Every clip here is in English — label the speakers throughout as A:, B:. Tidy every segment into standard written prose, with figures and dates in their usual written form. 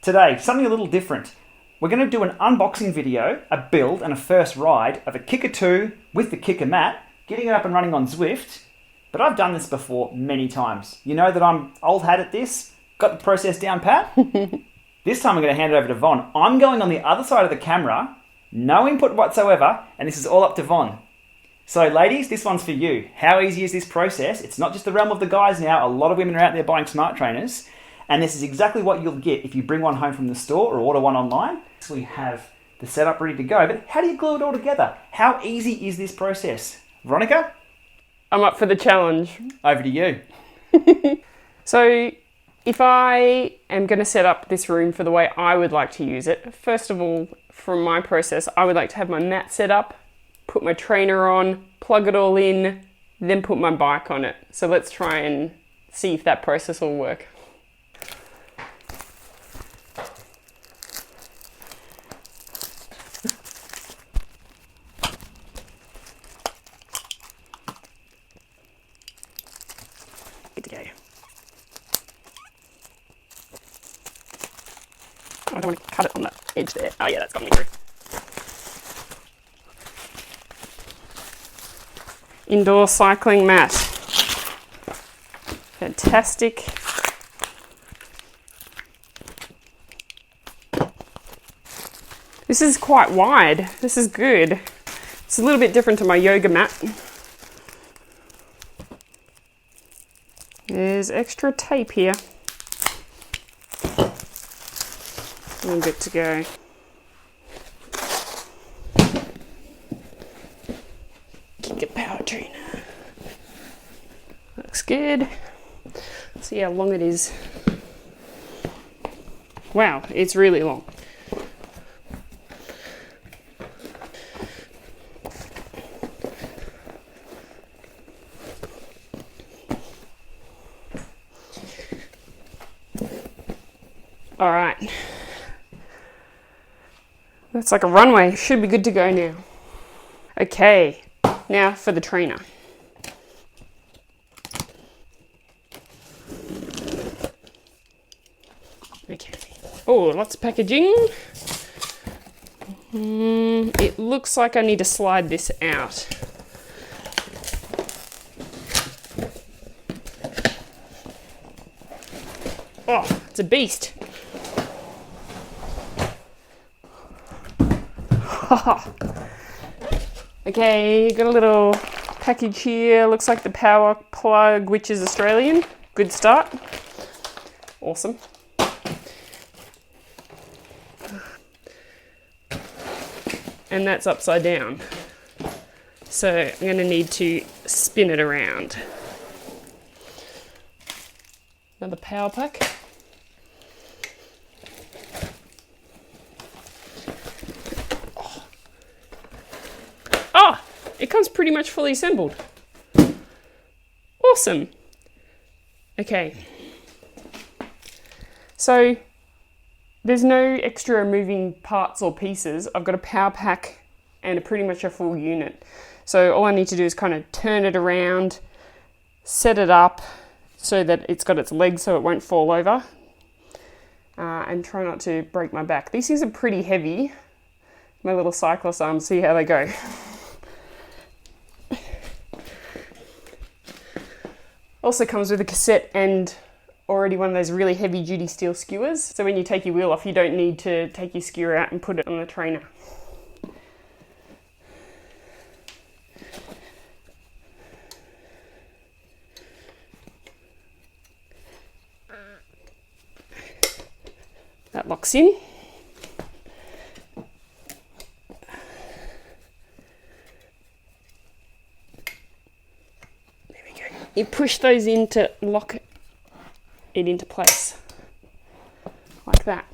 A: Today, something a little different. We're going to do an unboxing video, a build and a first ride of a Kickr 2 with the Kickr mat, getting it up and running on Zwift. But I've done this before many times. You know that I'm old hat at this, got the process down pat. This time I'm going to hand it over to Von. I'm going on the other side of the camera, no input whatsoever, and this is all up to Von. So ladies, this one's for you. How easy is this process? It's not just the realm of the guys now. A lot of women are out there buying smart trainers. And this is exactly what you'll get if you bring one home from the store or order one online. So we have the setup ready to go, but how do you glue it all together? How easy is this process? Veronica?
B: I'm up for the challenge.
A: Over to you.
B: So if I am going to set up this room for the way I would like to use it, first of all, from my process, I would like to have my mat set up, put my trainer on, plug it all in, then put my bike on it. So let's try and see if that process will work. Good to go. I don't want to cut it on that edge there. Oh yeah, that's got me through. Indoor cycling mat. Fantastic. This is quite wide. This is good. It's a little bit different to my yoga mat. There's extra tape here. I'm good to go. Kickr power trainer. Looks good. Let's see how long it is. Wow, it's really long. All right. That's like a runway. Should be good to go now. Okay, now for the trainer. Okay. Oh, lots of packaging. It looks like I need to slide this out. Oh, it's a beast. Okay, got a little package here. Looks like the power plug, which is Australian. Good start. Awesome. And that's upside down. So I'm going to need to spin it around. Another power pack. Oh, it comes pretty much fully assembled. Awesome. Okay. So there's no extra moving parts or pieces. I've got a power pack and pretty much a full unit. So all I need to do is kind of turn it around, set it up so that it's got its legs so it won't fall over, and try not to break my back. These things are pretty heavy. My little cyclist arms, see how they go. Also comes with a cassette and already one of those really heavy duty steel skewers. So when you take your wheel off, you don't need to take your skewer out and put it on the trainer. That locks in. You push those in to lock it into place, like that.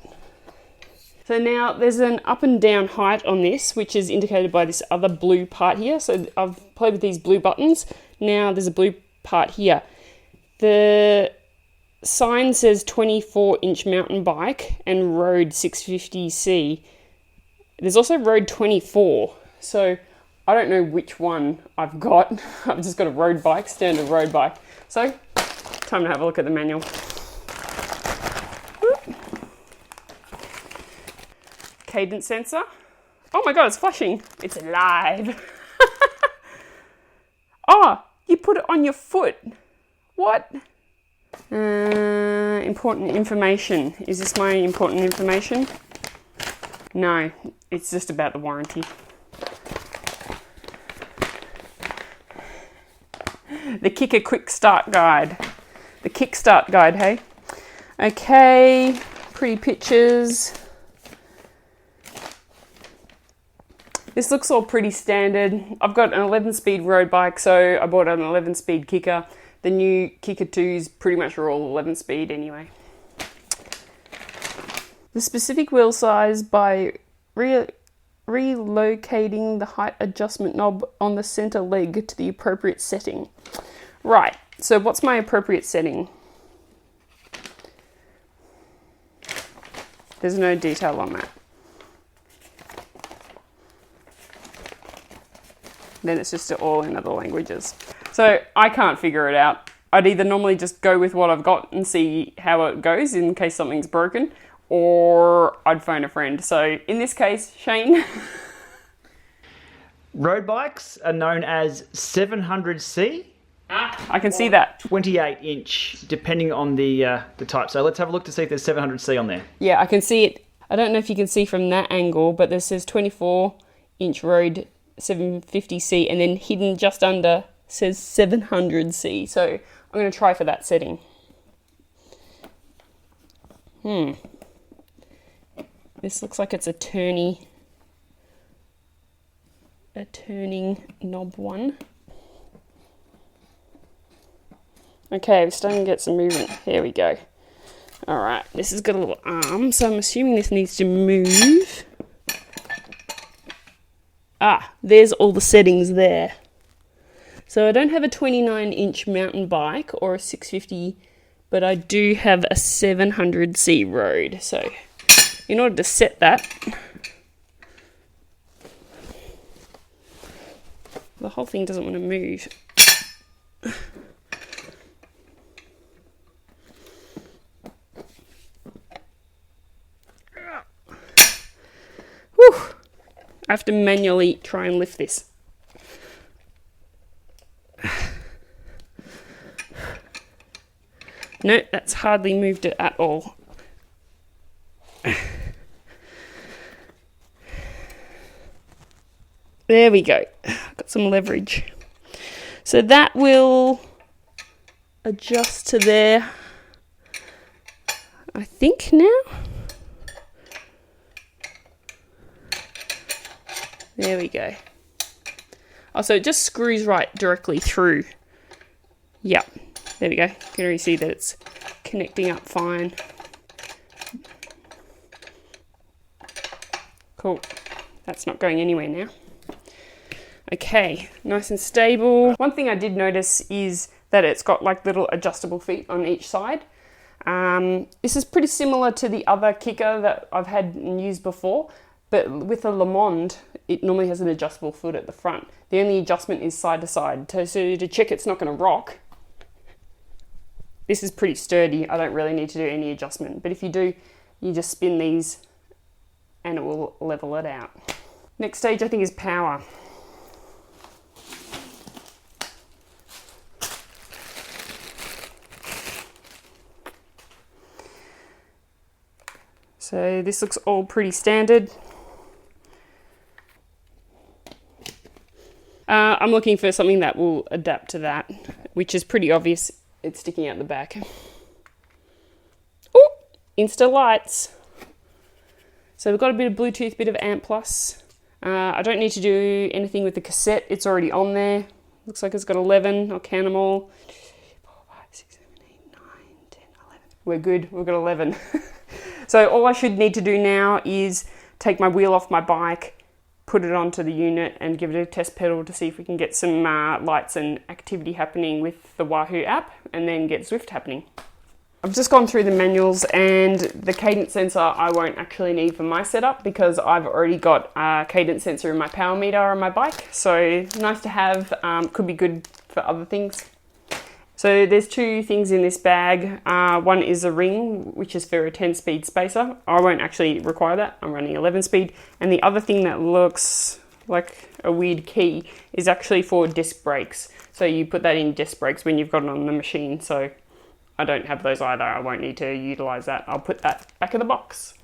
B: So now there's an up and down height on this, which is indicated by this other blue part here. So I've played with these blue buttons. Now there's a blue part here. The sign says 24-inch mountain bike and road 650C. There's also road 24. So I don't know which one I've got. I've just got a road bike, standard road bike. So, time to have a look at the manual. cadence sensor. Oh my god, it's flashing. It's alive. Oh, you put it on your foot. What? Important information. Is this my important information? No, it's just about the warranty. The Kickr quick start guide. The kickstart guide, hey? Okay, pretty pictures. This looks all pretty standard. I've got an 11-speed road bike, so I bought an 11-speed Kickr. The new Kickr2s pretty much are all 11-speed anyway. The specific wheel size by relocating the height adjustment knob on the center leg to the appropriate setting. Right, so what's my appropriate setting? There's no detail on that. Then it's just all in other languages. So I can't figure it out. I'd either normally just go with what I've got and see how it goes in case something's broken, or I'd phone a friend. So in this case, Shane.
A: Road bikes are known as 700C.
B: I can see that.
A: 28-inch, depending on the type. So let's have a look to see if there's 700C on there.
B: Yeah, I can see it. I don't know if you can see from that angle, but this says 24-inch road 750C, and then hidden just under says 700C. So I'm going to try for that setting. This looks like it's a turning knob one. Okay, we're starting to get some movement. Here we go. All right, this has got a little arm, so I'm assuming this needs to move. Ah, there's all the settings there. So I don't have a 29-inch mountain bike or a 650, but I do have a 700C road. So in order to set that, the whole thing doesn't want to move. Whew. I have to manually try and lift this. No, that's hardly moved it at all. There we go. Got some leverage. So that will adjust to there, I think now. There we go. Oh, so it just screws right directly through. Yep. There we go. You can already see that it's connecting up fine. Cool. That's not going anywhere now. Okay, nice and stable. One thing I did notice is that it's got like little adjustable feet on each side. This is pretty similar to the other Kickr that I've had and used before, but with the Le Monde, it normally has an adjustable foot at the front. The only adjustment is side to side. So to check it's not going to rock, this is pretty sturdy. I don't really need to do any adjustment, but if you do, you just spin these and it will level it out. Next stage I think is power. So this looks all pretty standard. I'm looking for something that will adapt to that, which is pretty obvious. It's sticking out the back. Oh, Insta lights. So we've got a bit of Bluetooth, bit of amp plus. I don't need to do anything with the cassette. It's already on there. Looks like it's got 11. I'll count them all. 4, 5, 6, 7, 8, 9, 10, 11. We're good. We've got 11. So all I should need to do now is take my wheel off my bike, put it onto the unit and give it a test pedal to see if we can get some lights and activity happening with the Wahoo app, and then get Zwift happening. I've just gone through the manuals, and the cadence sensor I won't actually need for my setup because I've already got a cadence sensor in my power meter on my bike. So nice to have, could be good for other things. So there's two things in this bag. One is a ring, which is for a 10-speed spacer. I won't actually require that. I'm running 11-speed. And the other thing that looks like a weird key is actually for disc brakes. So you put that in disc brakes when you've got it on the machine. So I don't have those either. I won't need to utilize that. I'll put that back in the box.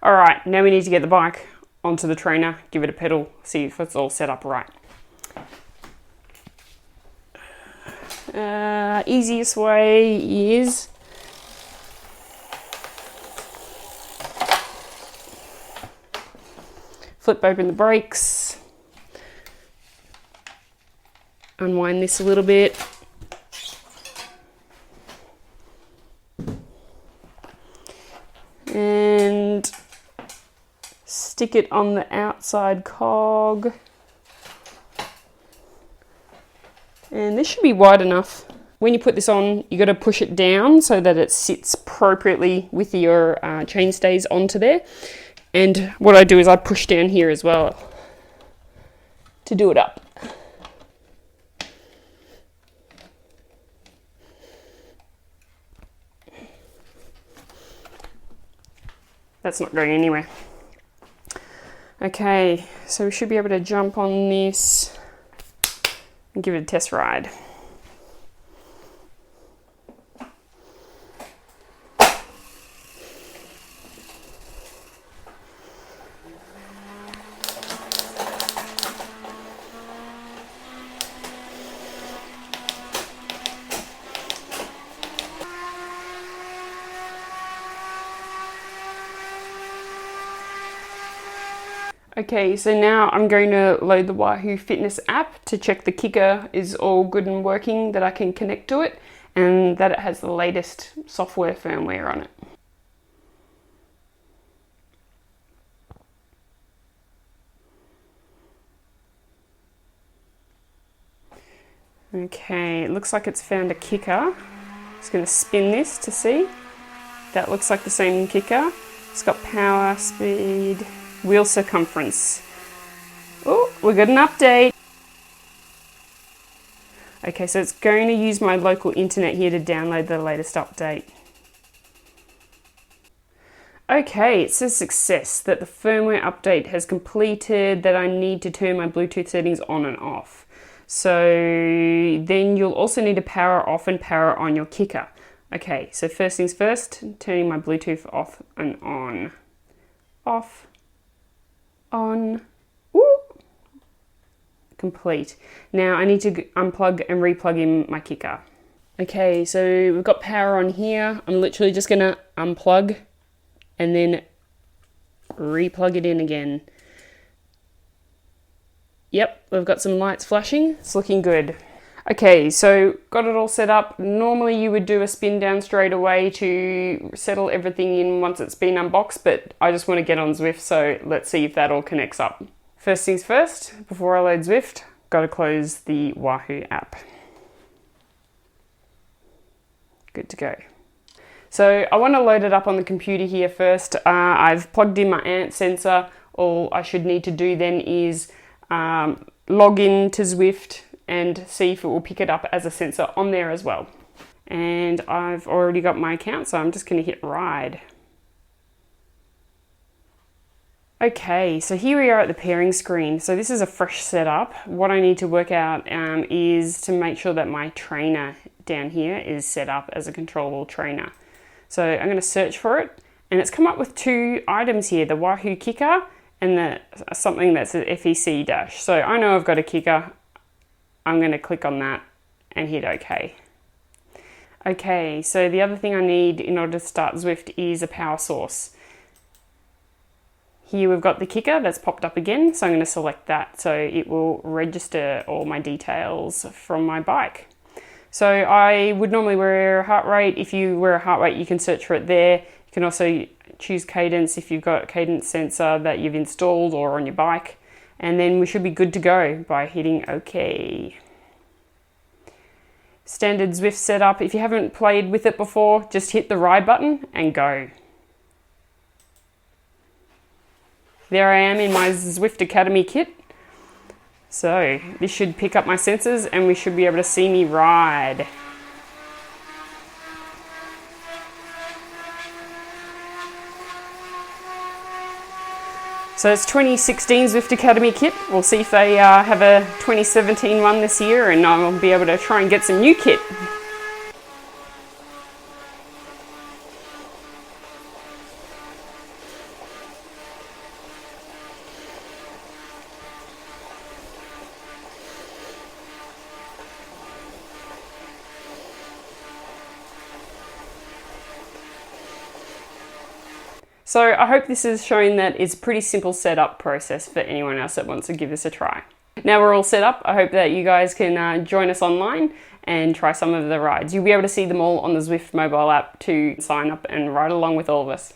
B: All right, now we need to get the bike onto the trainer, give it a pedal, see if it's all set up right. Easiest way is flip open the brakes, unwind this a little bit, and stick it on the outside cog. And this should be wide enough. When you put this on, you got to push it down so that it sits appropriately with your chain stays onto there. And what I do is I push down here as well to do it up. That's not going anywhere. Okay, so we should be able to jump on this and give it a test ride. Okay, so now I'm going to load the Wahoo Fitness app to check the Kickr is all good and working, that I can connect to it, and that it has the latest software firmware on it. Okay, it looks like it's found a Kickr. Just going to spin this to see. That looks like the same Kickr. It's got power, speed, wheel circumference. Oh, we got an update. Okay, so it's going to use my local internet here to download the latest update. Okay, it says success, that the firmware update has completed, that I need to turn my Bluetooth settings on and off. So then you'll also need to power off and power on your Kickr. Okay, so first things first, turning my Bluetooth off and on. Off. On. Woo! Complete. Now I need to unplug and replug in my Kickr. Okay, so we've got power on here. I'm literally just gonna unplug and then replug it in again. Yep, we've got some lights flashing. It's looking good. Okay, so got it all set up. Normally you would do a spin down straight away to settle everything in once it's been unboxed, but I just want to get on Zwift, so let's see if that all connects up. First things first, before I load Zwift, got to close the Wahoo app. Good to go. So I want to load it up on the computer here first. I've plugged in my ant sensor. All I should need to do then is log in to Zwift and see if it will pick it up as a sensor on there as well. And I've already got my account, so I'm just going to hit ride. Okay, so here we are at the pairing screen. So this is a fresh setup. What I need to work out is to make sure that my trainer down here is set up as a controllable trainer. So I'm going to search for it, and it's come up with two items here, the Wahoo Kickr and something that's an FEC dash. So I know I've got a Kickr. I'm going to click on that and hit OK. Okay, so the other thing I need in order to start Zwift is a power source. Here we've got the Kickr that's popped up again, so I'm going to select that so it will register all my details from my bike. So I would normally wear a heart rate. If you wear a heart rate, you can search for it there. You can also choose cadence if you've got a cadence sensor that you've installed or on your bike. And then we should be good to go by hitting OK. Standard Zwift setup. If you haven't played with it before, just hit the ride button and go. There I am in my Zwift Academy kit. So this should pick up my sensors and we should be able to see me ride. So it's 2016 Zwift Academy kit. We'll see if they have a 2017 one this year, and I'll be able to try and get some new kit. So I hope this has shown that it's a pretty simple setup process for anyone else that wants to give this a try. Now we're all set up, I hope that you guys can join us online and try some of the rides. You'll be able to see them all on the Zwift mobile app to sign up and ride along with all of us.